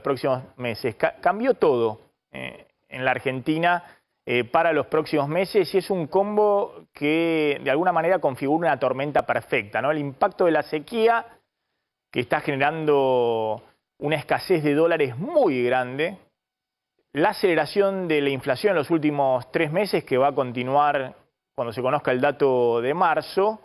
próximos meses. Cambió todo en la Argentina para los próximos meses y es un combo que de alguna manera configura una tormenta perfecta, ¿no? El impacto de la sequía, que está generando una escasez de dólares muy grande, la aceleración de la inflación en los últimos 3 meses, que va a continuar cuando se conozca el dato de marzo,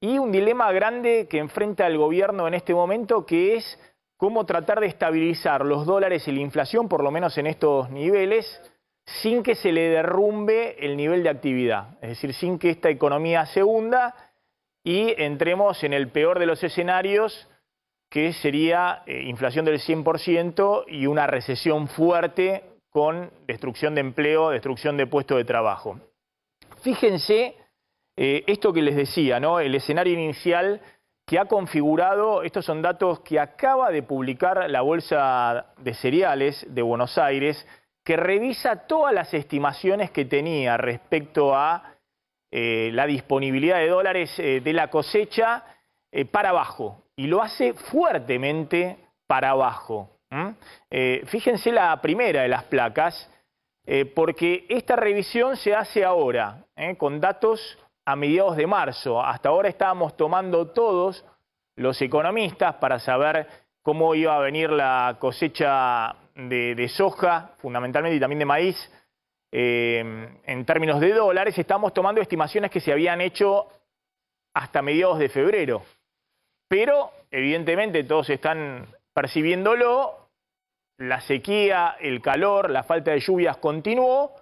y un dilema grande que enfrenta el gobierno en este momento, que es cómo tratar de estabilizar los dólares y la inflación, por lo menos en estos niveles, sin que se le derrumbe el nivel de actividad. Es decir, sin que esta economía se hunda y entremos en el peor de los escenarios, que sería inflación del 100% y una recesión fuerte con destrucción de empleo, destrucción de puestos de trabajo. Fíjense esto que les decía, ¿no? El escenario inicial que ha configurado, estos son datos que acaba de publicar la Bolsa de Cereales de Buenos Aires, que revisa todas las estimaciones que tenía respecto a la disponibilidad de dólares de la cosecha para abajo, y lo hace fuertemente para abajo. Fíjense la primera de las placas, porque esta revisión se hace ahora, con datos a mediados de marzo. Hasta ahora estábamos tomando todos los economistas para saber cómo iba a venir la cosecha de soja, fundamentalmente, y también de maíz, en términos de dólares. Estamos tomando estimaciones que se habían hecho hasta mediados de febrero. Pero, evidentemente, todos están percibiéndolo. La sequía, el calor, la falta de lluvias continuó,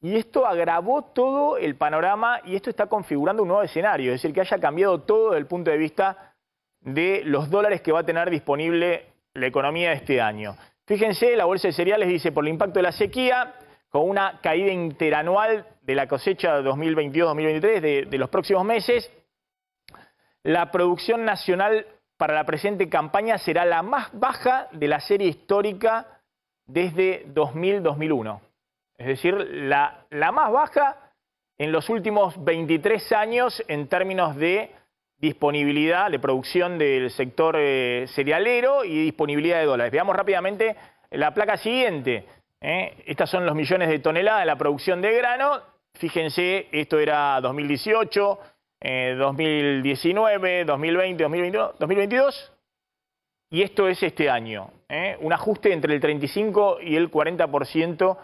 y esto agravó todo el panorama, y esto está configurando un nuevo escenario, es decir, que haya cambiado todo desde el punto de vista de los dólares que va a tener disponible la economía este año. Fíjense, la Bolsa de Cereales dice, por el impacto de la sequía, con una caída interanual de la cosecha 2022-2023 de los próximos meses, la producción nacional para la presente campaña será la más baja de la serie histórica desde 2000-2001. Es decir, la más baja en los últimos 23 años en términos de disponibilidad de producción del sector cerealero y disponibilidad de dólares. Veamos rápidamente la placa siguiente. Estas son los millones de toneladas de la producción de grano. Fíjense, esto era 2018, 2019, 2020, 2021, 2022. Y esto es este año. Un ajuste entre el 35 y el 40%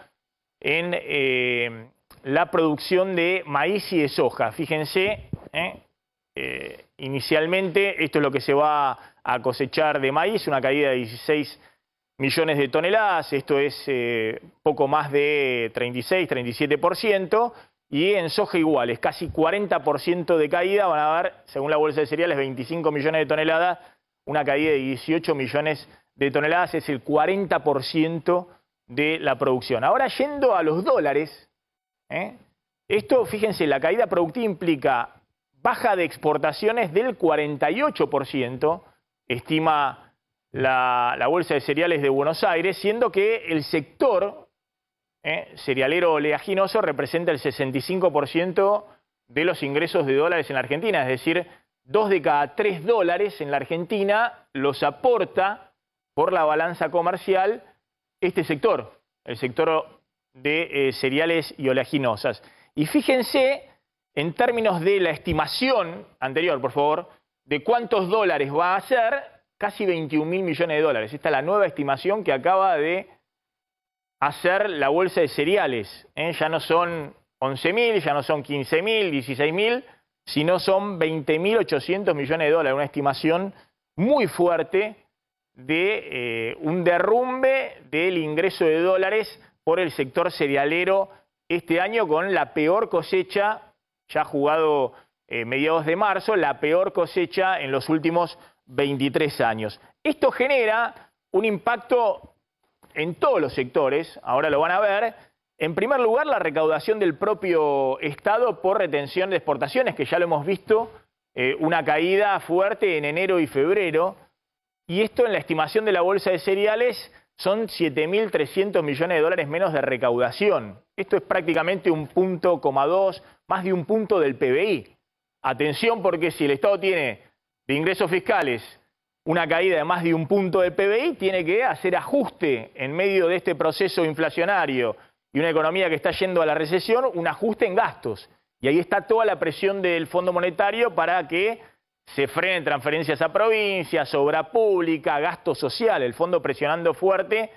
en la producción de maíz y de soja. Fíjense, inicialmente esto es lo que se va a cosechar de maíz, una caída de 16 millones de toneladas, esto es poco más de 36-37%, y en soja igual, es casi 40% de caída, van a ver, según la Bolsa de Cereales, 25 millones de toneladas, una caída de 18 millones de toneladas, es el 40% de la producción. Ahora, yendo a los dólares, esto, fíjense, la caída productiva implica baja de exportaciones del 48%, estima la Bolsa de Cereales de Buenos Aires, siendo que el sector cerealero oleaginoso representa el 65% de los ingresos de dólares en la Argentina, es decir, 2 de cada 3 dólares en la Argentina los aporta por la balanza comercial este sector, el sector de cereales y oleaginosas. Y fíjense, en términos de la estimación anterior, por favor, de cuántos dólares va a ser, casi 21.000 millones de dólares. Esta es la nueva estimación que acaba de hacer la Bolsa de Cereales. Ya no son 11.000, ya no son 15.000, 16.000, sino son 20.800 millones de dólares. Una estimación muy fuerte de un derrumbe del ingreso de dólares por el sector cerealero este año, con la peor cosecha, ya jugado mediados de marzo, la peor cosecha en los últimos 23 años. Esto genera un impacto en todos los sectores, ahora lo van a ver. En primer lugar, la recaudación del propio Estado por retención de exportaciones, que ya lo hemos visto, una caída fuerte en enero y febrero. Y esto, en la estimación de la Bolsa de Cereales, son 7.300 millones de dólares menos de recaudación. Esto es prácticamente 1,2 más de un punto del PBI. Atención, porque si el Estado tiene de ingresos fiscales una caída de más de 1 punto del PBI, tiene que hacer ajuste en medio de este proceso inflacionario y una economía que está yendo a la recesión, un ajuste en gastos. Y ahí está toda la presión del Fondo Monetario para que se frenen transferencias a provincias, obra pública, gasto social, el fondo presionando fuerte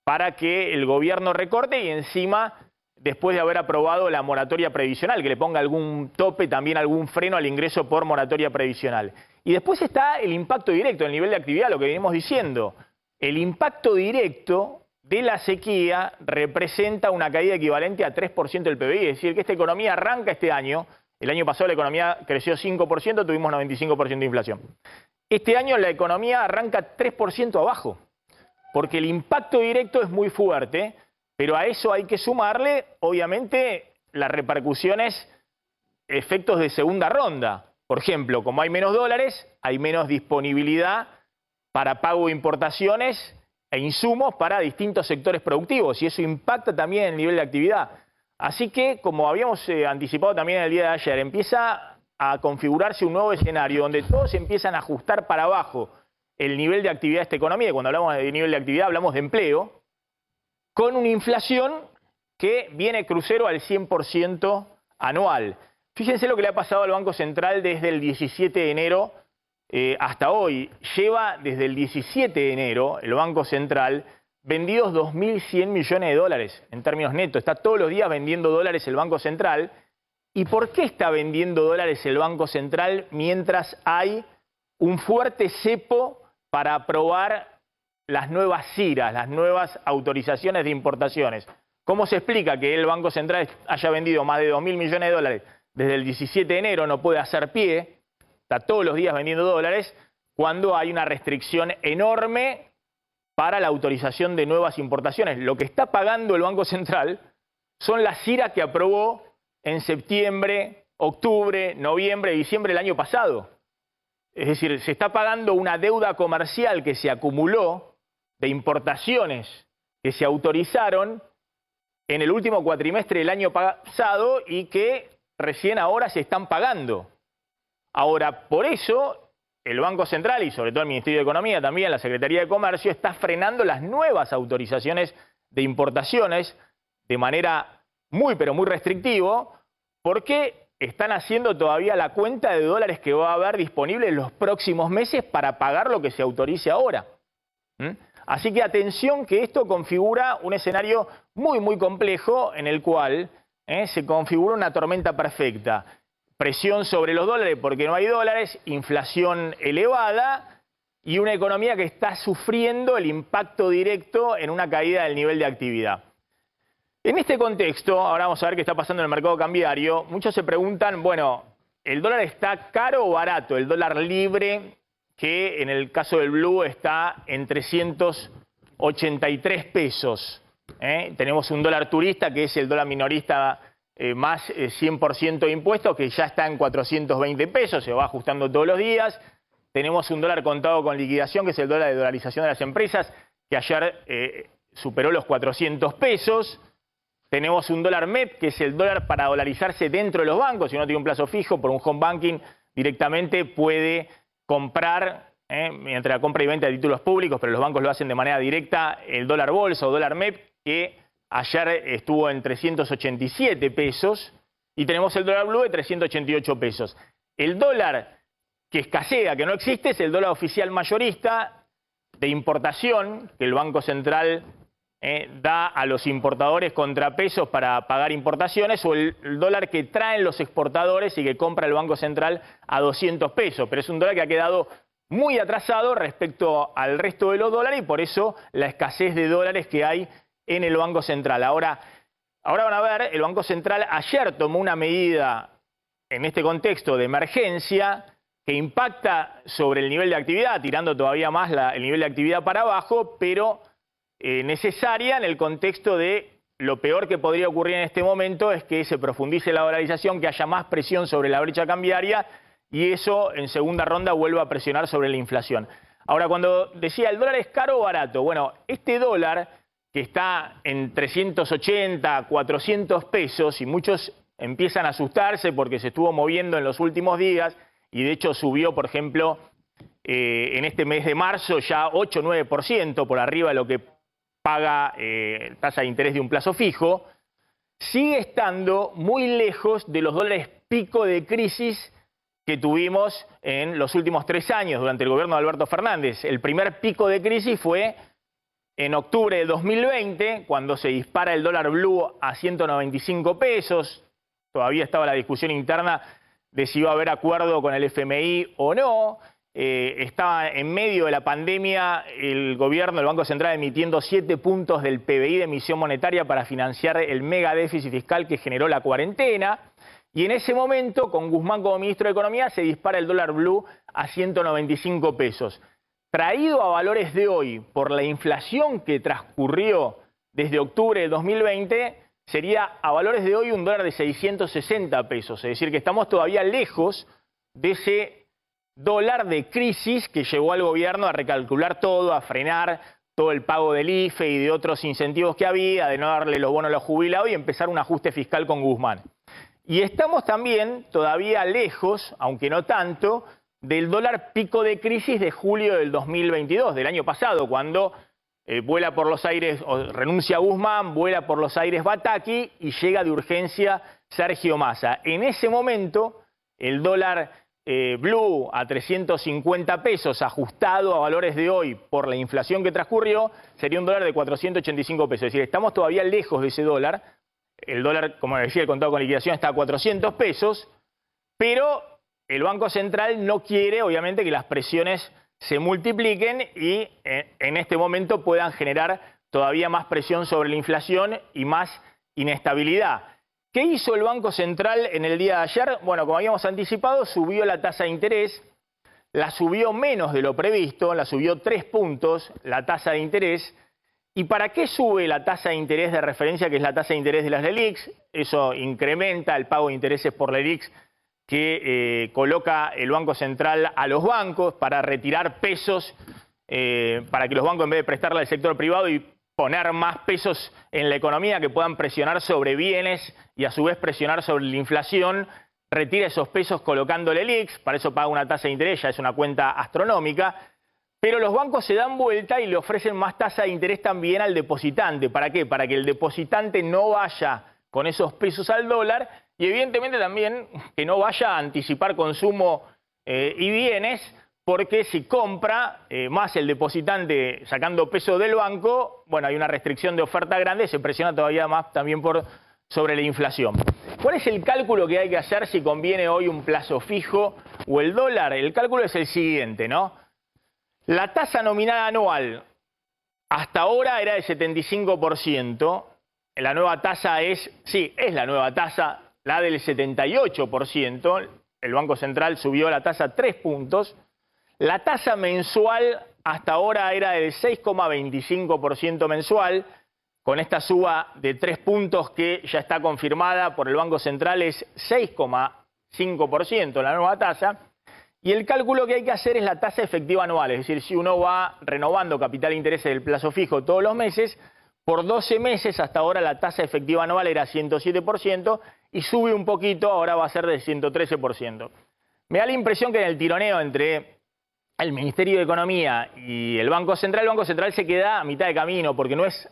para que el gobierno recorte y encima, después de haber aprobado la moratoria previsional, que le ponga algún tope, también algún freno al ingreso por moratoria previsional. Y después está el impacto directo, el nivel de actividad, lo que venimos diciendo. El impacto directo de la sequía representa una caída equivalente a 3% del PBI, es decir, que esta economía arranca este año. El año pasado la economía creció 5%, tuvimos 95% de inflación. Este año la economía arranca 3% abajo, porque el impacto directo es muy fuerte, pero a eso hay que sumarle, obviamente, las repercusiones, efectos de segunda ronda. Por ejemplo, como hay menos dólares, hay menos disponibilidad para pago de importaciones e insumos para distintos sectores productivos, y eso impacta también el nivel de actividad. Así que, como habíamos anticipado también el día de ayer, empieza a configurarse un nuevo escenario donde todos empiezan a ajustar para abajo el nivel de actividad de esta economía. Y cuando hablamos de nivel de actividad hablamos de empleo, con una inflación que viene crucero al 100% anual. Fíjense lo que le ha pasado al Banco Central desde el 17 de enero hasta hoy. Lleva desde el 17 de enero el Banco Central vendidos 2.100 millones de dólares en términos netos. Está todos los días vendiendo dólares el Banco Central. ¿Y por qué está vendiendo dólares el Banco Central mientras hay un fuerte cepo para aprobar las nuevas CIRAs, las nuevas autorizaciones de importaciones? ¿Cómo se explica que el Banco Central haya vendido más de 2.000 millones de dólares desde el 17 de enero, no puede hacer pie, está todos los días vendiendo dólares, cuando hay una restricción enorme para la autorización de nuevas importaciones? Lo que está pagando el Banco Central son las CIRAs que aprobó en septiembre, octubre, noviembre, diciembre del año pasado. Es decir, se está pagando una deuda comercial que se acumuló de importaciones que se autorizaron en el último cuatrimestre del año pasado y que recién ahora se están pagando. Ahora, por eso el Banco Central y sobre todo el Ministerio de Economía, también la Secretaría de Comercio, está frenando las nuevas autorizaciones de importaciones de manera muy pero muy restrictivo, porque están haciendo todavía la cuenta de dólares que va a haber disponible en los próximos meses para pagar lo que se autorice ahora. Así que atención, que esto configura un escenario muy muy complejo en el cual se configura una tormenta perfecta. Presión sobre los dólares porque no hay dólares, inflación elevada y una economía que está sufriendo el impacto directo en una caída del nivel de actividad. En este contexto, ahora vamos a ver qué está pasando en el mercado cambiario. Muchos se preguntan, bueno, ¿el dólar está caro o barato? El dólar libre, que en el caso del blue está en 383 pesos. Tenemos un dólar turista, que es el dólar minorista más 100% de impuestos, que ya está en 420 pesos, se va ajustando todos los días. Tenemos un dólar contado con liquidación, que es el dólar de dolarización de las empresas, que ayer superó los 400 pesos. Tenemos un dólar MEP, que es el dólar para dolarizarse dentro de los bancos. Si uno tiene un plazo fijo por un home banking, directamente puede comprar, mediante la compra y venta de títulos públicos, pero los bancos lo hacen de manera directa, el dólar bolsa o dólar MEP, que ayer estuvo en 387 pesos. Y tenemos el dólar blue de 388 pesos. El dólar que escasea, que no existe, es el dólar oficial mayorista de importación, que el Banco Central da a los importadores contrapesos para pagar importaciones, o el dólar que traen los exportadores y que compra el Banco Central a 200 pesos. Pero es un dólar que ha quedado muy atrasado respecto al resto de los dólares y por eso la escasez de dólares que hay en el Banco Central. Ahora van a ver, el Banco Central ayer tomó una medida en este contexto de emergencia que impacta sobre el nivel de actividad, tirando todavía más el nivel de actividad para abajo, pero necesaria en el contexto de lo peor que podría ocurrir en este momento es que se profundice la dolarización, que haya más presión sobre la brecha cambiaria y eso en segunda ronda vuelva a presionar sobre la inflación. Ahora, cuando decía el dólar es caro o barato, bueno, este dólar que está en 380, 400 pesos y muchos empiezan a asustarse porque se estuvo moviendo en los últimos días y de hecho subió, por ejemplo, en este mes de marzo ya 8-9% por arriba de lo que paga tasa de interés de un plazo fijo, sigue estando muy lejos de los dólares pico de crisis que tuvimos en los últimos 3 años durante el gobierno de Alberto Fernández. El primer pico de crisis fue en octubre de 2020, cuando se dispara el dólar blue a 195 pesos. Todavía estaba la discusión interna de si iba a haber acuerdo con el FMI o no. Estaba en medio de la pandemia el gobierno, el Banco Central, emitiendo 7 puntos del PBI de emisión monetaria para financiar el mega déficit fiscal que generó la cuarentena. Y en ese momento, con Guzmán como ministro de Economía, se dispara el dólar blue a 195 pesos. Traído a valores de hoy por la inflación que transcurrió desde octubre de 2020, sería a valores de hoy un dólar de 660 pesos. Es decir, que estamos todavía lejos de ese dólar de crisis que llevó al gobierno a recalcular todo, a frenar todo el pago del IFE y de otros incentivos que había, de no darle los bonos a los jubilados y empezar un ajuste fiscal con Guzmán. Y estamos también todavía lejos, aunque no tanto, del dólar pico de crisis de julio del 2022, del año pasado, cuando vuela por los aires, o renuncia Guzmán, vuela por los aires Bataki y llega de urgencia Sergio Massa. En ese momento, el dólar blue a 350 pesos, ajustado a valores de hoy por la inflación que transcurrió, sería un dólar de 485 pesos. Es decir, estamos todavía lejos de ese dólar. El dólar, como decía, el contado con liquidación está a 400 pesos, pero el Banco Central no quiere, obviamente, que las presiones se multipliquen y en este momento puedan generar todavía más presión sobre la inflación y más inestabilidad. ¿Qué hizo el Banco Central en el día de ayer? Bueno, como habíamos anticipado, subió la tasa de interés, la subió menos de lo previsto, la subió 3 puntos la tasa de interés. ¿Y para qué sube la tasa de interés de referencia, que es la tasa de interés de las LELIQs? Eso incrementa el pago de intereses por LELIQs que coloca el Banco Central a los bancos para retirar pesos, para que los bancos, en vez de prestarle al sector privado y poner más pesos en la economía que puedan presionar sobre bienes y a su vez presionar sobre la inflación, retira esos pesos colocando LELIQs, para eso paga una tasa de interés, ya es una cuenta astronómica. Pero los bancos se dan vuelta y le ofrecen más tasa de interés también al depositante. ¿Para qué? Para que el depositante no vaya con esos pesos al dólar y evidentemente también que no vaya a anticipar consumo y bienes, porque si compra más el depositante sacando pesos del banco, bueno, hay una restricción de oferta grande, se presiona todavía más también sobre la inflación. ¿Cuál es el cálculo que hay que hacer si conviene hoy un plazo fijo o el dólar? El cálculo es el siguiente, ¿no? La tasa nominal anual hasta ahora era de 75%. La nueva tasa es la nueva tasa, la del 78%. El Banco Central subió la tasa 3 puntos. La tasa mensual hasta ahora era del 6,25% mensual. Con esta suba de 3 puntos que ya está confirmada por el Banco Central es 6,5% la nueva tasa. Y el cálculo que hay que hacer es la tasa efectiva anual, es decir, si uno va renovando capital e intereses del plazo fijo todos los meses, por 12 meses hasta ahora la tasa efectiva anual era 107% y sube un poquito, ahora va a ser de 113%. Me da la impresión que en el tironeo entre el Ministerio de Economía y el Banco Central se queda a mitad de camino, porque no es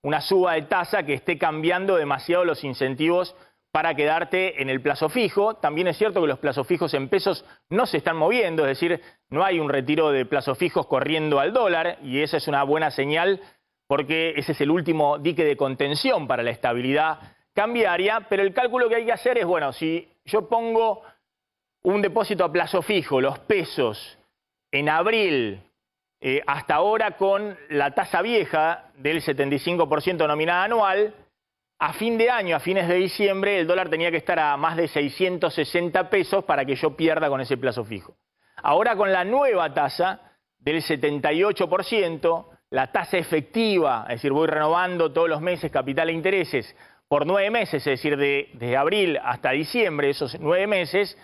una suba de tasa que esté cambiando demasiado los incentivos para quedarte en el plazo fijo. También es cierto que los plazos fijos en pesos no se están moviendo, es decir, no hay un retiro de plazos fijos corriendo al dólar y esa es una buena señal porque ese es el último dique de contención para la estabilidad cambiaria, pero el cálculo que hay que hacer es, bueno, si yo pongo un depósito a plazo fijo, los pesos, en abril, hasta ahora con la tasa vieja del 75% nominal anual, a fin de año, a fines de diciembre, el dólar tenía que estar a más de 660 pesos para que yo pierda con ese plazo fijo. Ahora con la nueva tasa del 78%, la tasa efectiva, es decir, voy renovando todos los meses capital e intereses por 9 meses, es decir, desde abril hasta diciembre, esos 9 meses,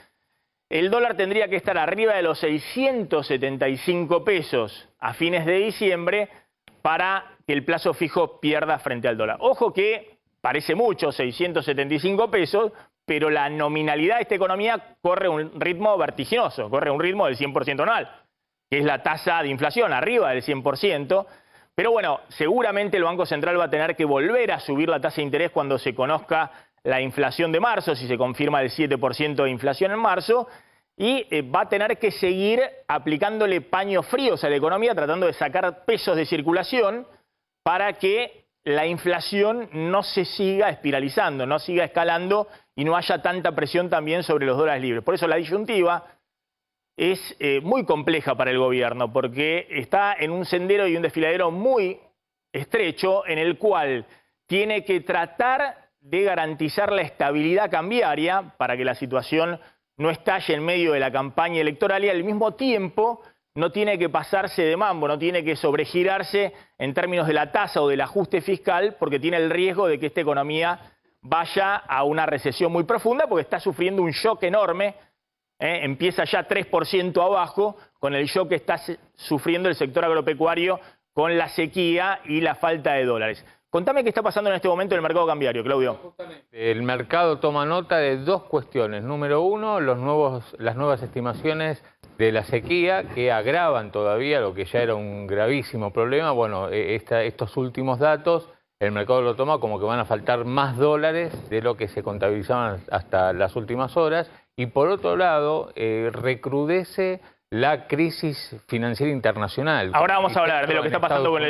el dólar tendría que estar arriba de los 675 pesos a fines de diciembre para que el plazo fijo pierda frente al dólar. Ojo que parece mucho, 675 pesos, pero la nominalidad de esta economía corre un ritmo vertiginoso, corre un ritmo del 100% anual. que es la tasa de inflación, arriba del 100%. Pero bueno, seguramente el Banco Central va a tener que volver a subir la tasa de interés cuando se conozca la inflación de marzo, si se confirma el 7% de inflación en marzo, y va a tener que seguir aplicándole paños fríos a la economía, tratando de sacar pesos de circulación para que la inflación no se siga espiralizando, no siga escalando y no haya tanta presión también sobre los dólares libres. Por eso la disyuntiva es muy compleja para el gobierno, porque está en un sendero y un desfiladero muy estrecho en el cual tiene que tratar de garantizar la estabilidad cambiaria para que la situación no estalle en medio de la campaña electoral y al mismo tiempo no tiene que pasarse de mambo, no tiene que sobregirarse en términos de la tasa o del ajuste fiscal porque tiene el riesgo de que esta economía vaya a una recesión muy profunda porque está sufriendo un shock enorme. Empieza ya 3% abajo con el shock que está sufriendo el sector agropecuario con la sequía y la falta de dólares. Contame qué está pasando en este momento en el mercado cambiario, Claudio. El mercado toma nota de dos cuestiones. Número uno, las nuevas estimaciones de la sequía que agravan todavía lo que ya era un gravísimo problema. Bueno, estos últimos datos, el mercado lo toma como que van a faltar más dólares de lo que se contabilizaban hasta las últimas horas. Y por otro lado, recrudece la crisis financiera internacional. Ahora vamos a hablar de lo que está pasando con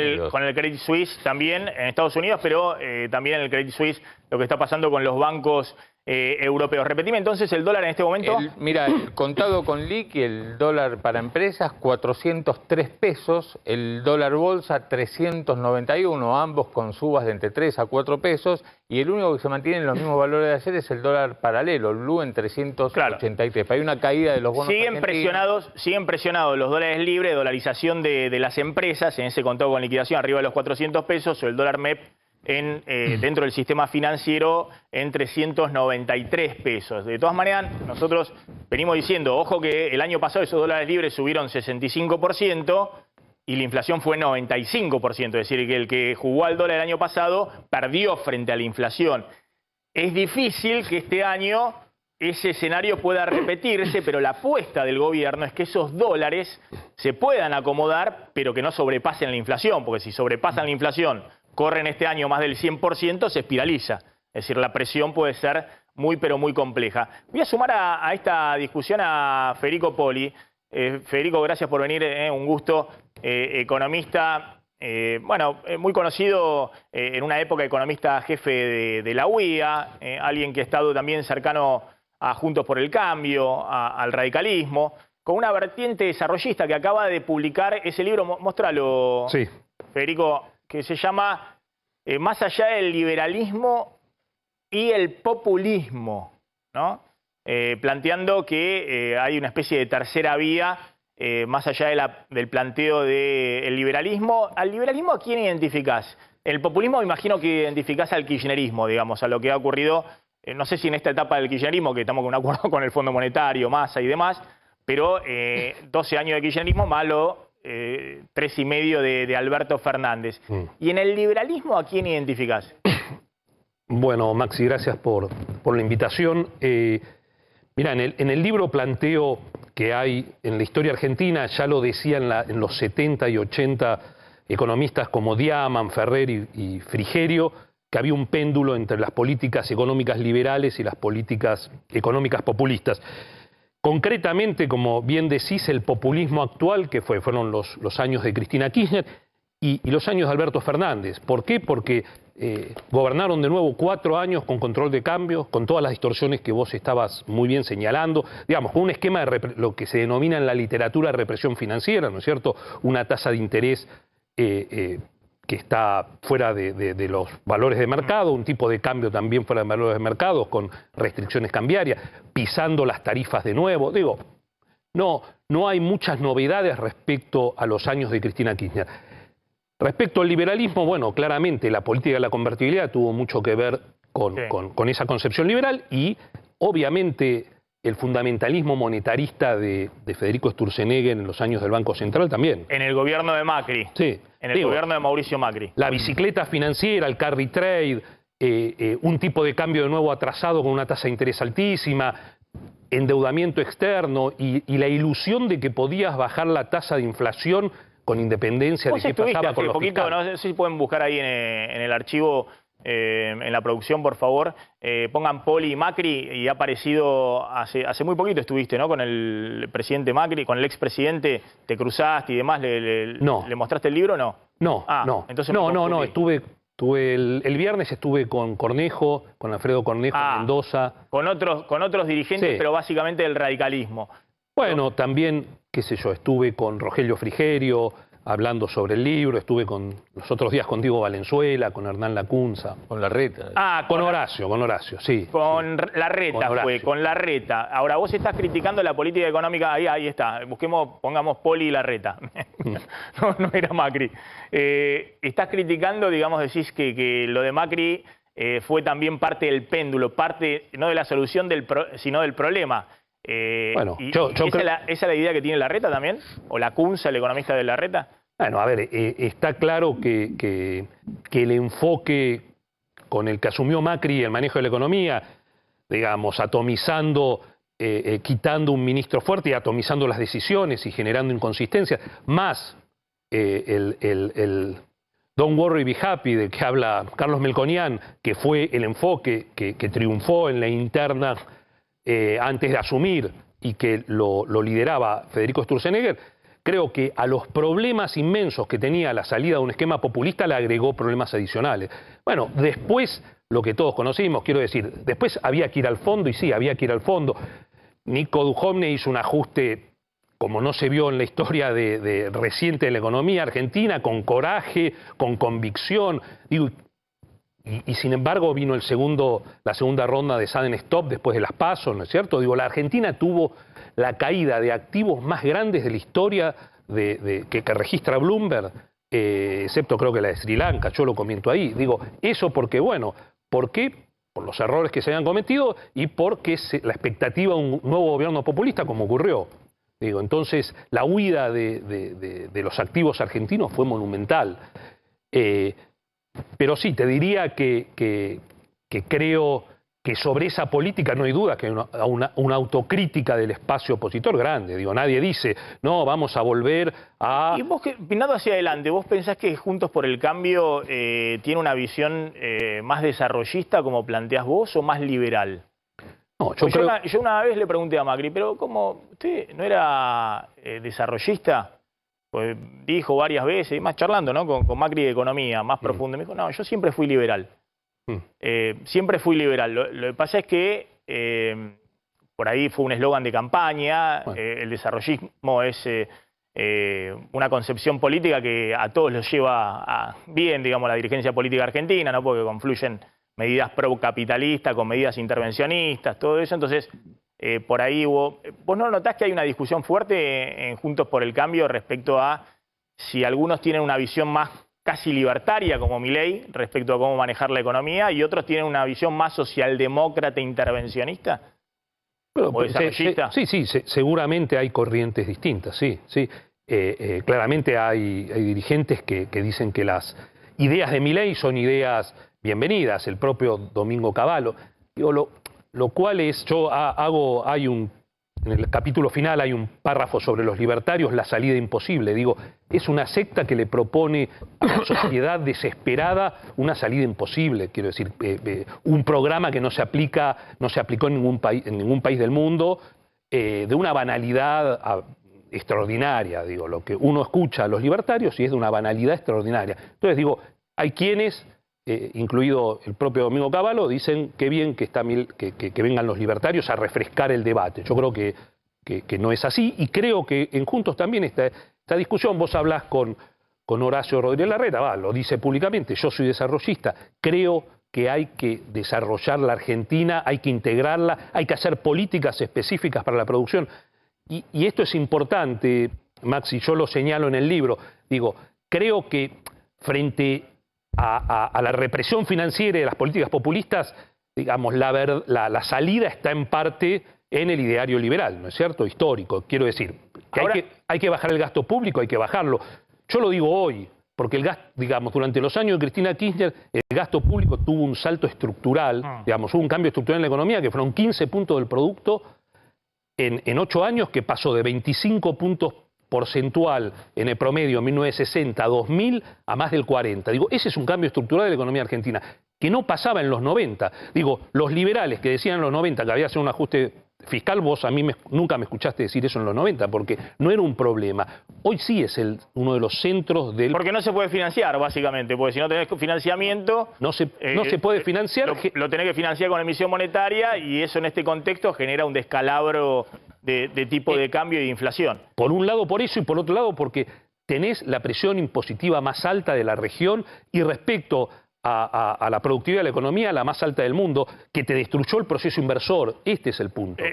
el Credit Suisse también en Estados Unidos, pero también en el Credit Suisse lo que está pasando con los bancos europeos. Repetime entonces el dólar en este momento. Mira, el contado con liqui, el dólar para empresas, 403 pesos, el dólar bolsa, 391, ambos con subas de entre 3 a 4 pesos, y el único que se mantiene en los mismos valores de ayer es el dólar paralelo, el blue, en 383. Claro. Hay una caída de los bonos siguen presionados los dólares libres, dolarización de las empresas, en ese contado con liquidación arriba de los 400 pesos, o el dólar MEP dentro del sistema financiero en 393 pesos. De todas maneras, nosotros venimos diciendo, ojo que el año pasado esos dólares libres subieron 65% y la inflación fue 95%, es decir, que el que jugó al dólar el año pasado perdió frente a la inflación. Es difícil que este año ese escenario pueda repetirse, pero la apuesta del gobierno es que esos dólares se puedan acomodar, pero que no sobrepasen la inflación, porque si sobrepasan la inflación, corren este año más del 100%, se espiraliza. Es decir, la presión puede ser muy, pero muy compleja. Voy a sumar a esta discusión a Federico Poli. Federico, gracias por venir, un gusto. Economista, muy conocido en una época, economista jefe de la UIA, alguien que ha estado también cercano a Juntos por el Cambio, al radicalismo, con una vertiente desarrollista que acaba de publicar ese libro, mostralo, sí, Federico, que se llama Más allá del liberalismo y el populismo, ¿no? Planteando que hay una especie de tercera vía más allá del planteo del liberalismo. ¿Al liberalismo a quién identificás? El populismo me imagino que identificás al kirchnerismo, digamos, a lo que ha ocurrido, no sé si en esta etapa del kirchnerismo, que estamos con un acuerdo con el Fondo Monetario, Massa y demás, pero 12 años de kirchnerismo malo. 3,5 de Alberto Fernández. ¿Y en el liberalismo a quién identificás? Bueno, Maxi, gracias por la invitación. Mira, en el libro planteo que hay en la historia argentina, ya lo decían en los 70 y 80 economistas como Diaman, Ferrer y Frigerio, que había un péndulo entre las políticas económicas liberales y las políticas económicas populistas. Concretamente, como bien decís, el populismo actual, que fueron los años de Cristina Kirchner y los años de Alberto Fernández. ¿Por qué? Porque gobernaron de nuevo 4 años con control de cambios, con todas las distorsiones que vos estabas muy bien señalando, digamos, con un esquema de lo que se denomina en la literatura represión financiera, ¿no es cierto? Una tasa de interés que está fuera de los valores de mercado, un tipo de cambio también fuera de valores de mercado, con restricciones cambiarias, pisando las tarifas de nuevo. Digo, no hay muchas novedades respecto a los años de Cristina Kirchner. Respecto al liberalismo, bueno, claramente la política de la convertibilidad tuvo mucho que ver con esa concepción liberal y, obviamente, el fundamentalismo monetarista de Federico Sturzenegger en los años del Banco Central también. En el gobierno de Macri. Sí. En el gobierno de Mauricio Macri. La bicicleta financiera, el carry trade, un tipo de cambio de nuevo atrasado con una tasa de interés altísima. endeudamiento externo y la ilusión de que podías bajar la tasa de inflación con independencia de qué pasaba con los poquito, no sé si pueden buscar ahí en el archivo, en la producción, por favor, pongan Poli y Macri, y ha aparecido hace muy poquito estuviste, ¿no? Con el presidente Macri, con el expresidente, te cruzaste y demás, ¿le mostraste el libro o no? No, entonces no, estuve el viernes estuve con Cornejo, con Alfredo Cornejo en Mendoza. Con otros dirigentes, sí, pero básicamente del radicalismo. Bueno, también, qué sé yo, estuve con Rogelio Frigerio hablando sobre el libro, estuve los otros días con Diego Valenzuela, con Hernán Lacunza. Con Larreta. Con Horacio, sí. Con Larreta con Larreta. Ahora, vos estás criticando la política económica, ahí está, pongamos Poli y Larreta. no era Macri. Estás criticando, digamos, decís que lo de Macri fue también parte del péndulo, parte no de la solución, sino del problema. Bueno, ¿Esa es la idea que tiene Larreta también? ¿O Lacunza, el economista de Larreta? Bueno, a ver, está claro que el enfoque con el que asumió Macri el manejo de la economía, digamos, atomizando, quitando un ministro fuerte y atomizando las decisiones y generando inconsistencias, más el Don't Worry, Be Happy, de que habla Carlos Melconian, que fue el enfoque que triunfó en la interna antes de asumir y que lo lideraba Federico Sturzenegger, creo que a los problemas inmensos que tenía la salida de un esquema populista le agregó problemas adicionales. Bueno, después, lo que todos conocimos, quiero decir, después había que ir al fondo, y sí, había que ir al fondo. Nico Duhovne hizo un ajuste como no se vio en la historia reciente de la economía argentina, con coraje, con convicción. Digo, y sin embargo vino la segunda ronda de sudden stop después de las PASO, ¿no es cierto? Digo, la Argentina tuvo la caída de activos más grandes de la historia que registra Bloomberg, excepto creo que la de Sri Lanka, yo lo comento ahí. Digo, eso porque, bueno, ¿por qué? Por los errores que se habían cometido y porque la expectativa de un nuevo gobierno populista, como ocurrió. Digo, entonces, la huida de los activos argentinos fue monumental. Pero sí, te diría que creo que sobre esa política no hay duda que hay una autocrítica del espacio opositor grande. Digo, nadie dice, no, vamos a volver a... Y vos, mirando hacia adelante, ¿vos pensás que Juntos por el Cambio tiene una visión más desarrollista, como planteás vos, o más liberal? No, yo una vez le pregunté a Macri, pero ¿cómo usted no era desarrollista? Pues dijo varias veces, más charlando, ¿no? Con Macri de economía, más profundo. Me dijo, no, yo siempre fui liberal. Siempre fui liberal. Lo que pasa es que por ahí fue un eslogan de campaña. El desarrollismo es una concepción política que a todos los lleva bien, digamos, la dirigencia política argentina, ¿no? Porque confluyen medidas pro-capitalistas con medidas intervencionistas, todo eso. Entonces, por ahí ¿vos no notás que hay una discusión fuerte en Juntos por el Cambio respecto a si algunos tienen una visión más casi libertaria, como Milei, respecto a cómo manejar la economía, y otros tienen una visión más socialdemócrata intervencionista? ¿O desarrollista? Sí, seguramente hay corrientes distintas, sí. Claramente hay dirigentes que dicen que las ideas de Milei son ideas bienvenidas, el propio Domingo Cavallo. Digo, lo cual es, en el capítulo final hay un párrafo sobre los libertarios, la salida imposible. Digo, es una secta que le propone a la sociedad desesperada una salida imposible. Quiero decir, un programa que no se aplicó en ningún país del mundo, de una banalidad extraordinaria. Digo, lo que uno escucha a los libertarios y es de una banalidad extraordinaria. Entonces digo, hay quienes, incluido el propio Domingo Cavallo, dicen qué bien que vengan los libertarios a refrescar el debate. Yo creo que no es así, y creo que en Juntos también esta discusión. Vos hablás con Horacio Rodríguez Larreta, lo dice públicamente, yo soy desarrollista, creo que hay que desarrollar la Argentina, hay que integrarla, hay que hacer políticas específicas para la producción. Y esto es importante, Maxi, yo lo señalo en el libro. Digo, creo que frente a la represión financiera y de las políticas populistas, digamos, la salida está en parte en el ideario liberal, ¿no es cierto? Histórico, quiero decir. Que hay que bajar el gasto público, hay que bajarlo. Yo lo digo hoy, porque el gasto, digamos, durante los años de Cristina Kirchner, el gasto público tuvo un salto estructural, digamos, hubo un cambio estructural en la economía que fueron 15 puntos del producto en 8 años que pasó de 25 puntos porcentual en el promedio en 1960 a 2000 a más del 40. Digo, ese es un cambio estructural de la economía argentina, que no pasaba en los 90. Digo, los liberales que decían en los 90 que había que hacer un ajuste fiscal, vos a mí nunca me escuchaste decir eso en los 90, porque no era un problema. Hoy sí es uno de los centros del... Porque no se puede financiar, básicamente, porque si no tenés financiamiento... No se puede financiar... Lo tenés que financiar con emisión monetaria y eso en este contexto genera un descalabro de tipo de cambio y de inflación. Por un lado por eso y por otro lado porque tenés la presión impositiva más alta de la región y respecto a la productividad de la economía, la más alta del mundo, que te destruyó el proceso inversor. Este es el punto.